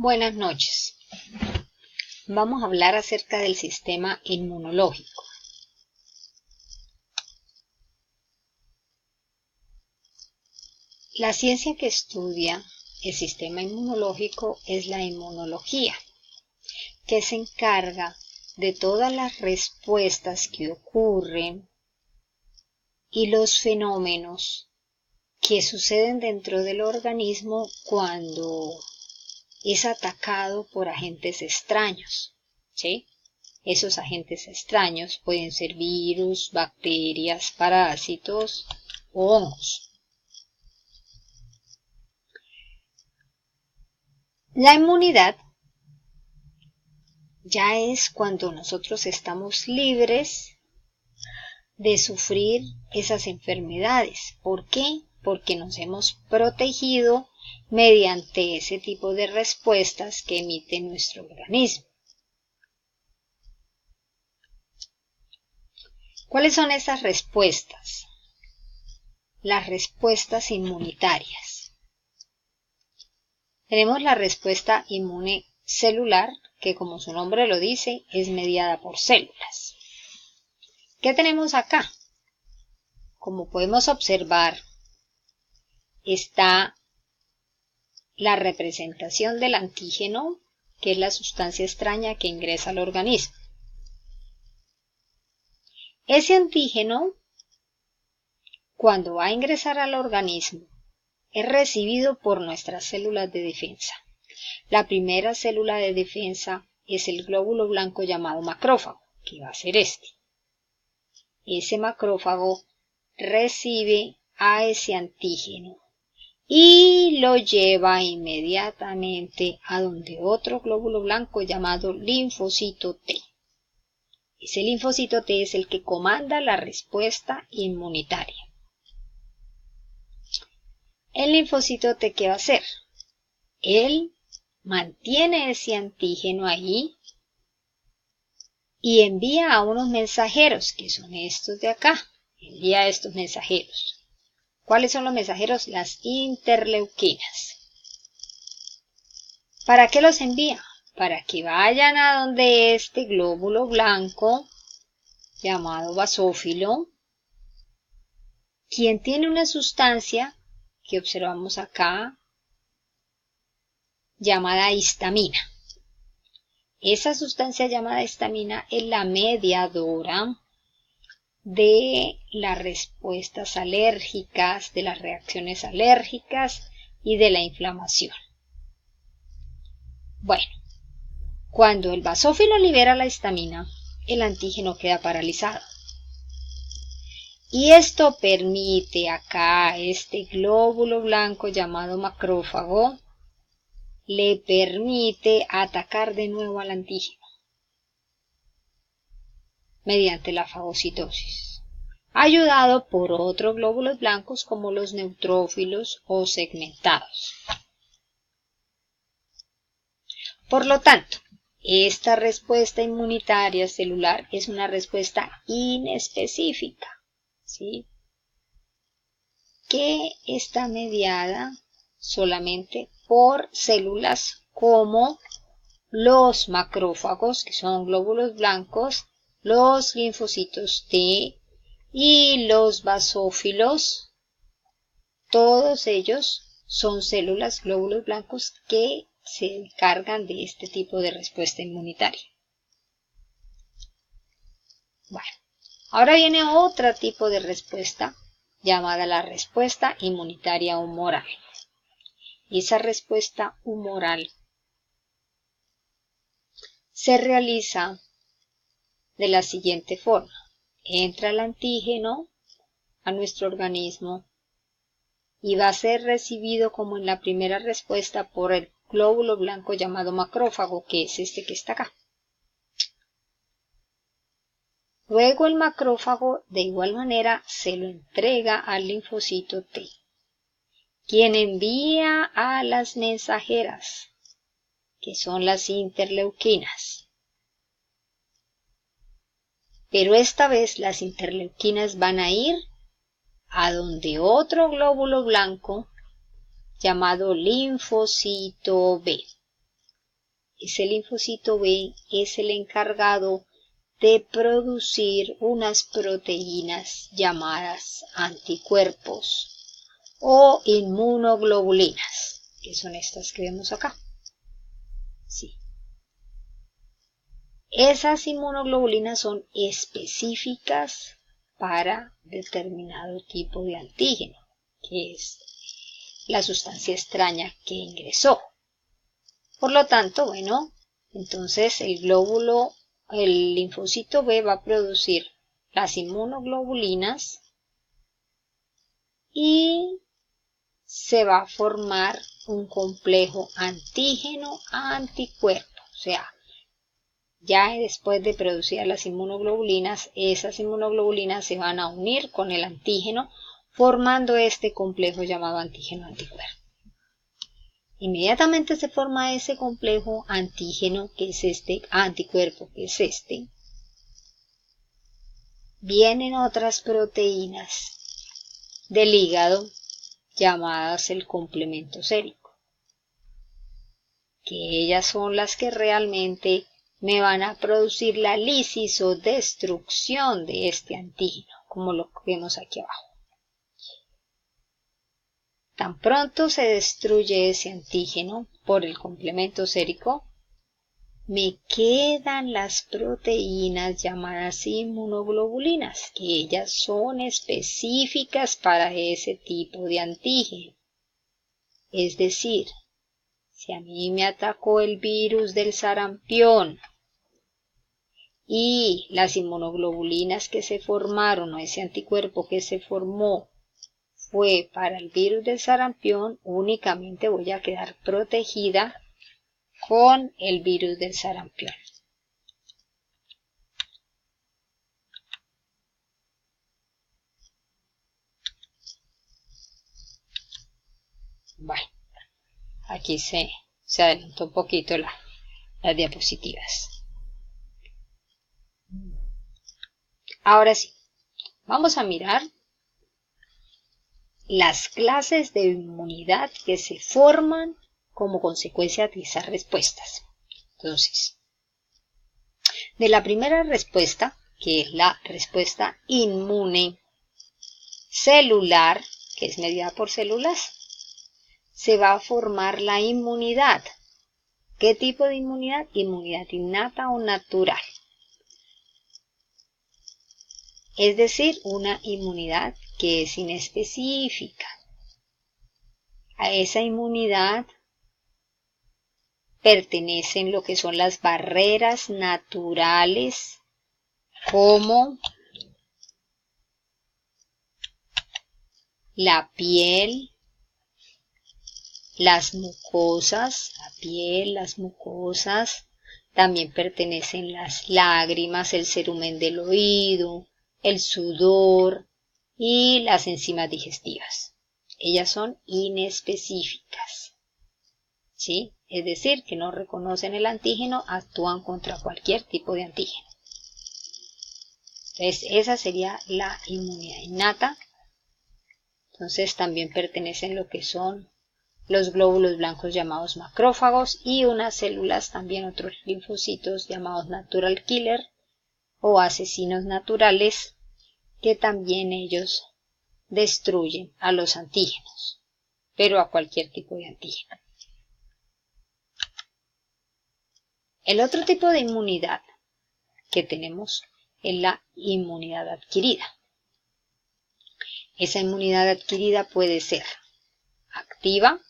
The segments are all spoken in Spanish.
Buenas noches. Vamos a hablar acerca del sistema inmunológico. La ciencia que estudia el sistema inmunológico es la inmunología, que se encarga de todas las respuestas que ocurren y los fenómenos que suceden dentro del organismo cuando es atacado por agentes extraños, ¿sí? Esos agentes extraños pueden ser virus, bacterias, parásitos o hongos. La inmunidad ya es cuando nosotros estamos libres de sufrir esas enfermedades. ¿Por qué? Porque nos hemos protegido mediante ese tipo de respuestas que emite nuestro organismo. ¿Cuáles son esas respuestas? Las respuestas inmunitarias. Tenemos la respuesta inmune celular, que como su nombre lo dice, es mediada por células. ¿Qué tenemos acá? Como podemos observar, está la representación del antígeno, que es la sustancia extraña que ingresa al organismo. Ese antígeno, cuando va a ingresar al organismo, es recibido por nuestras células de defensa. La primera célula de defensa es el glóbulo blanco llamado macrófago, que va a ser este. Ese macrófago recibe a ese antígeno y lo lleva inmediatamente a donde otro glóbulo blanco llamado linfocito T. Ese linfocito T es el que comanda la respuesta inmunitaria. El linfocito T, ¿qué va a hacer? Él mantiene ese antígeno ahí y envía a unos mensajeros, que son estos de acá. Envía a estos mensajeros. ¿Cuáles son los mensajeros? Las interleuquinas. ¿Para qué los envía? Para que vayan a donde este glóbulo blanco llamado basófilo, quien tiene una sustancia que observamos acá llamada histamina. Esa sustancia llamada histamina es la mediadora de las respuestas alérgicas, de las reacciones alérgicas y de la inflamación. Bueno, cuando el basófilo libera la histamina, el antígeno queda paralizado. Y esto permite acá a este glóbulo blanco llamado macrófago, le permite atacar de nuevo al antígeno mediante la fagocitosis, ayudado por otros glóbulos blancos como los neutrófilos o segmentados. Por lo tanto, esta respuesta inmunitaria celular es una respuesta inespecífica, ¿sí? Que está mediada solamente por células como los macrófagos, que son glóbulos blancos, los linfocitos T y los basófilos. Todos ellos son células, glóbulos blancos, que se encargan de este tipo de respuesta inmunitaria. Bueno, ahora viene otro tipo de respuesta llamada la respuesta inmunitaria humoral. Esa respuesta humoral se realiza de la siguiente forma. Entra el antígeno a nuestro organismo y va a ser recibido como en la primera respuesta por el glóbulo blanco llamado macrófago, que es este que está acá. Luego el macrófago de igual manera se lo entrega al linfocito T, quien envía a las mensajeras, que son las interleuquinas. Pero esta vez las interleuquinas van a ir a donde otro glóbulo blanco llamado linfocito B. ese linfocito B es el encargado de producir unas proteínas llamadas anticuerpos o inmunoglobulinas, que son estas que vemos acá. Sí. Esas inmunoglobulinas son específicas para determinado tipo de antígeno, que es la sustancia extraña que ingresó. Por lo tanto, bueno, entonces el linfocito B va a producir las inmunoglobulinas y se va a formar un complejo antígeno-anticuerpo. O sea, ya después de producir las inmunoglobulinas, esas inmunoglobulinas se van a unir con el antígeno, formando este complejo llamado antígeno-anticuerpo. Inmediatamente se forma ese complejo antígeno, que es este, anticuerpo, que es este. Vienen otras proteínas del hígado llamadas el complemento sérico, que ellas son las que realmente me van a producir la lisis o destrucción de este antígeno, como lo vemos aquí abajo. Tan pronto se destruye ese antígeno por el complemento sérico, me quedan las proteínas llamadas inmunoglobulinas, que ellas son específicas para ese tipo de antígeno. Es decir, si a mí me atacó el virus del sarampión y las inmunoglobulinas que se formaron o ese anticuerpo que se formó fue para el virus del sarampión, únicamente voy a quedar protegida con el virus del sarampión. Bueno, aquí se adelantó un poquito las diapositivas. Ahora sí, vamos a mirar las clases de inmunidad que se forman como consecuencia de esas respuestas. Entonces, de la primera respuesta, que es la respuesta inmune celular, que es medida por células, se va a formar la inmunidad. ¿Qué tipo de inmunidad? Inmunidad innata o natural. Es decir, una inmunidad que es inespecífica. A esa inmunidad pertenecen lo que son las barreras naturales, como la piel, las mucosas, también pertenecen las lágrimas, el cerumen del oído, el sudor y las enzimas digestivas. Ellas son inespecíficas, ¿sí? Es decir, que no reconocen el antígeno, actúan contra cualquier tipo de antígeno. Entonces, esa sería la inmunidad innata. Entonces, también pertenecen lo que son los glóbulos blancos llamados macrófagos y unas células, también otros linfocitos llamados natural killer o asesinos naturales, que también ellos destruyen a los antígenos, pero a cualquier tipo de antígeno. El otro tipo de inmunidad que tenemos es la inmunidad adquirida. Esa inmunidad adquirida puede ser activa.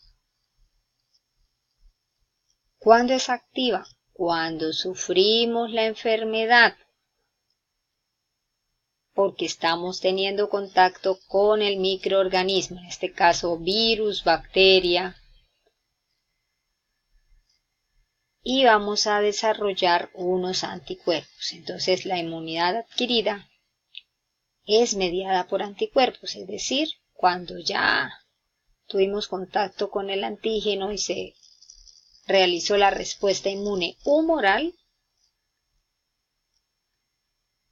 ¿Cuándo es activa? Cuando sufrimos la enfermedad, porque estamos teniendo contacto con el microorganismo, en este caso virus, bacteria, y vamos a desarrollar unos anticuerpos. Entonces, la inmunidad adquirida es mediada por anticuerpos, es decir, cuando ya tuvimos contacto con el antígeno y se realizó la respuesta inmune humoral,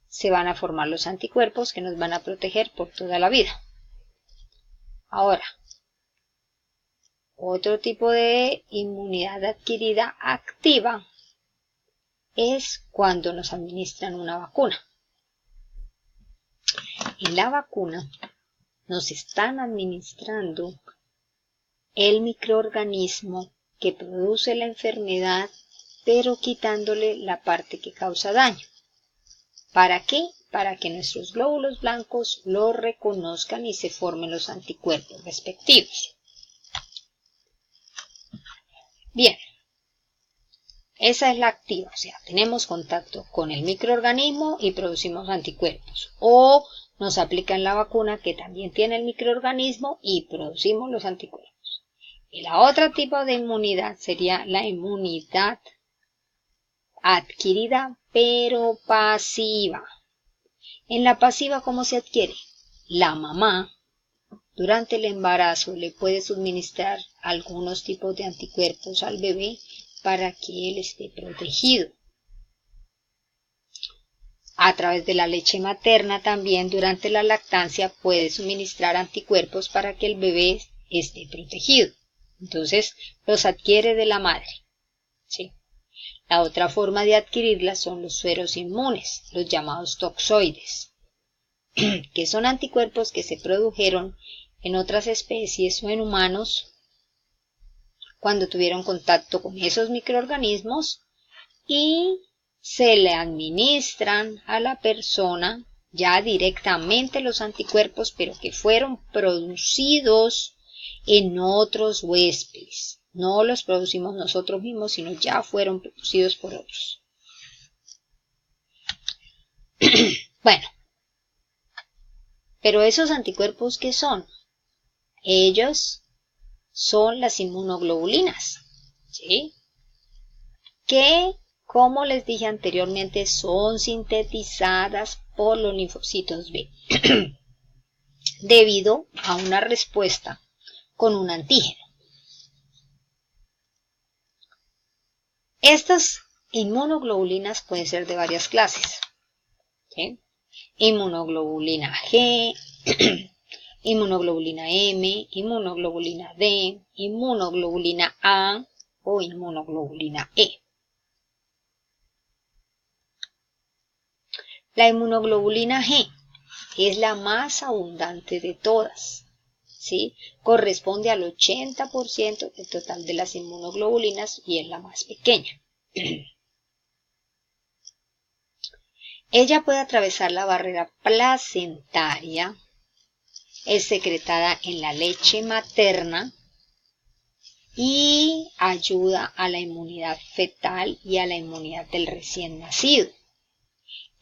se van a formar los anticuerpos que nos van a proteger por toda la vida. Ahora, Otro tipo de inmunidad adquirida activa es cuando nos administran una vacuna. En la vacuna nos están administrando el microorganismo que produce la enfermedad, pero quitándole la parte que causa daño. ¿Para qué? Para que nuestros glóbulos blancos lo reconozcan y se formen los anticuerpos respectivos. Bien, esa es la activa, o sea, tenemos contacto con el microorganismo y producimos anticuerpos. O nos aplican la vacuna que también tiene el microorganismo y producimos los anticuerpos. Y la otra tipo de inmunidad sería la inmunidad adquirida pero pasiva. En la pasiva, ¿cómo se adquiere? La mamá durante el embarazo le puede suministrar algunos tipos de anticuerpos al bebé para que él esté protegido. A través de la leche materna también durante la lactancia puede suministrar anticuerpos para que el bebé esté protegido. Entonces los adquiere de la madre. ¿Sí? La otra forma de adquirirlas son los sueros inmunes, los llamados toxoides, que son anticuerpos que se produjeron en otras especies o en humanos cuando tuvieron contacto con esos microorganismos y se le administran a la persona ya directamente los anticuerpos, pero que fueron producidos en otros huéspedes. No los producimos nosotros mismos, sino ya fueron producidos por otros. Bueno, pero esos anticuerpos, ¿qué son? Ellos son las inmunoglobulinas, ¿sí? Que, como les dije anteriormente, son sintetizadas por los linfocitos B debido a una respuesta con un antígeno. Estas inmunoglobulinas pueden ser de varias clases, ¿sí? Inmunoglobulina G, inmunoglobulina M, inmunoglobulina D, inmunoglobulina A o inmunoglobulina E. La inmunoglobulina G es la más abundante de todas, ¿sí? Corresponde al 80% del total de las inmunoglobulinas y es la más pequeña. Ella puede atravesar la barrera placentaria, es secretada en la leche materna y ayuda a la inmunidad fetal y a la inmunidad del recién nacido.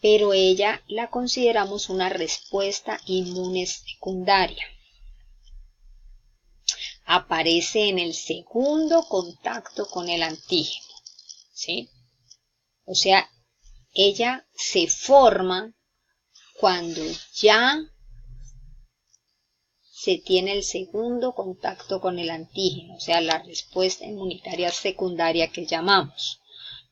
Pero ella la consideramos una respuesta inmune secundaria. Aparece en el segundo contacto con el antígeno, ¿sí? O sea, ella se forma cuando ya se tiene el segundo contacto con el antígeno, o sea, la respuesta inmunitaria secundaria que llamamos.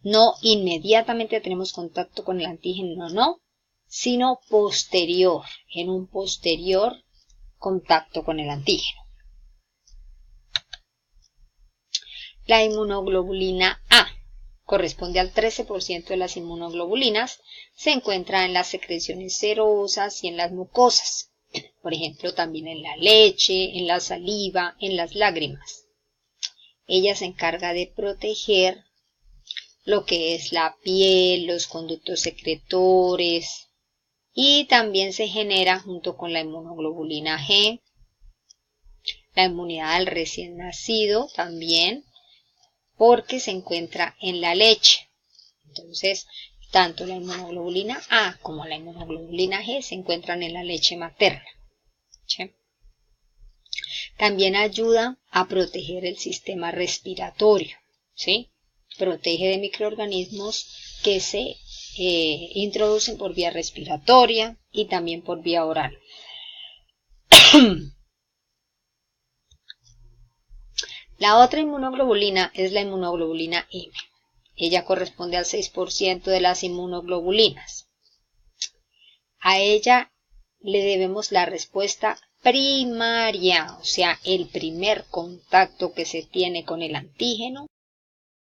No inmediatamente tenemos contacto con el antígeno, no, sino posterior, en un posterior contacto con el antígeno. La inmunoglobulina A corresponde al 13% de las inmunoglobulinas, se encuentra en las secreciones serosas y en las mucosas, por ejemplo también en la leche, en la saliva, en las lágrimas. Ella se encarga de proteger lo que es la piel, los conductos secretores y también se genera junto con la inmunoglobulina G, la inmunidad del recién nacido también, porque se encuentra en la leche. Entonces, tanto la inmunoglobulina A como la inmunoglobulina G se encuentran en la leche materna, ¿sí? También ayuda a proteger el sistema respiratorio, ¿sí? Protege de microorganismos que se introducen por vía respiratoria y también por vía oral. La otra inmunoglobulina es la inmunoglobulina M. Ella corresponde al 6% de las inmunoglobulinas. A ella le debemos la respuesta primaria, o sea, el primer contacto que se tiene con el antígeno